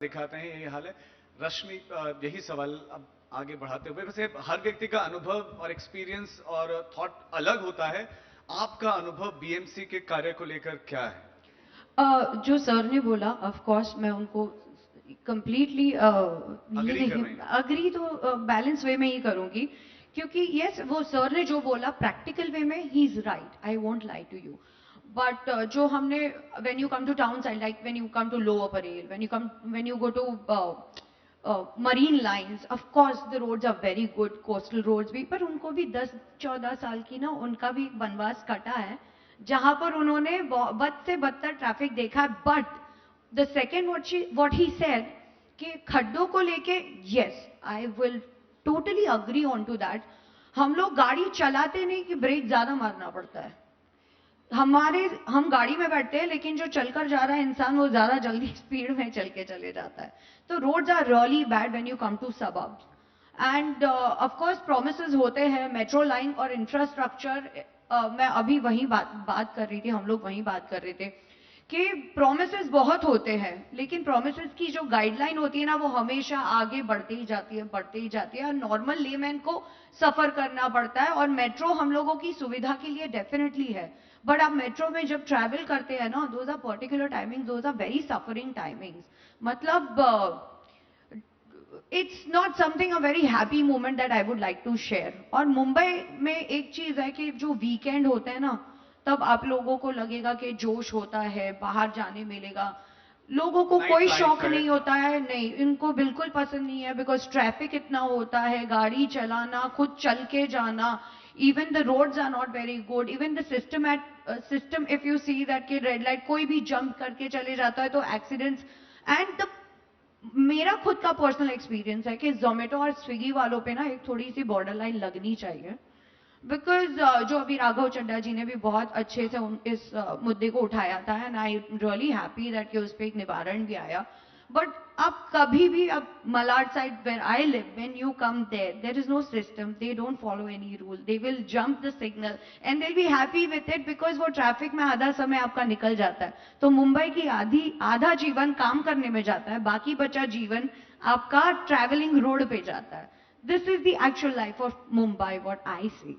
दिखाते हैं, यही हाल है। रश्मि, यही सवाल अब आगे बढ़ाते हुए, वैसे हर व्यक्ति का अनुभव और एक्सपीरियंस और थॉट अलग होता है। आपका अनुभव बीएमसी के कार्य को लेकर क्या है? जो सर ने बोला, ऑफ कोर्स मैं उनको कंप्लीटली ये अग्री कर नहीं, रहे हैं? अग्री तो बैलेंस वे में ही करूंगी, क्योंकि यस वो सर ने जो बोला प्रैक्टिकल वे में he is right, I won't lie to you. But जो हमने, when you come to town side, like when you come to lower Parel, when you go to Marine Lines, of course the roads are very good, coastal roads भी, पर उनको भी 10-14 साल की ना उनका भी एक वनवास कटा है, जहां पर उन्होंने बद से बदतर ट्रैफिक देखा है। But the second what he said कि खड्डों को लेके, yes I will totally agree on to that. हम लोग गाड़ी चलाते नहीं कि ब्रेक ज्यादा मारना पड़ता है, हम गाड़ी में बैठते हैं, लेकिन जो चलकर जा रहा है इंसान वो ज्यादा जल्दी स्पीड में चल के चले जाता है। तो roads are really bad when you come to suburbs. And of course promises होते हैं, मेट्रो लाइन और इंफ्रास्ट्रक्चर। मैं अभी वही बात कर रही थी, हम लोग वही बात कर रहे थे कि प्रोमिसेस बहुत होते हैं, लेकिन प्रोमिसेस की जो गाइडलाइन होती है ना, वो हमेशा आगे बढ़ती ही जाती है, बढ़ती ही जाती है, और नॉर्मल लेमैन को सफर करना पड़ता है। और मेट्रो हम लोगों की सुविधा के लिए डेफिनेटली है, बट आप मेट्रो में जब ट्रैवल करते हैं ना, those are particular timings, those are very suffering timings. मतलब it's not something a very happy moment that I would like to share. और मुंबई में एक चीज है कि जो वीकेंड होते हैं ना, तब आप लोगों को लगेगा कि जोश होता है, बाहर जाने मिलेगा। लोगों को नाइट कोई लाइफ शौक है। नहीं होता है, नहीं, इनको बिल्कुल पसंद नहीं है, बिकॉज ट्रैफिक इतना होता है, गाड़ी चलाना, खुद चल के जाना, even the roads are not very good, even the system if you see that कि रेड लाइट कोई भी जंप करके चले जाता है तो एक्सीडेंट्स। एंड द मेरा खुद का पर्सनल एक्सपीरियंस है कि जोमेटो और स्विगी वालों पे ना एक थोड़ी सी बॉर्डर लाइन लगनी चाहिए, बिकॉज जो अभी राघव चड्ढा जी ने भी बहुत अच्छे से इस मुद्दे को उठाया था, and I really happy that कि उस पर एक निवारण भी आया। बट आप कभी भी, अब Malad side where I live, when you come there, there is no system, they don't follow any rule, they will jump the signal and they be happy with it, because वो ट्रैफिक में आधा समय आपका निकल जाता है। तो मुंबई की आधा जीवन काम करने में जाता है, बाकी बचा जीवन आपका ट्रैवलिंग रोड पे जाता है। This is the actual life of Mumbai, what I C.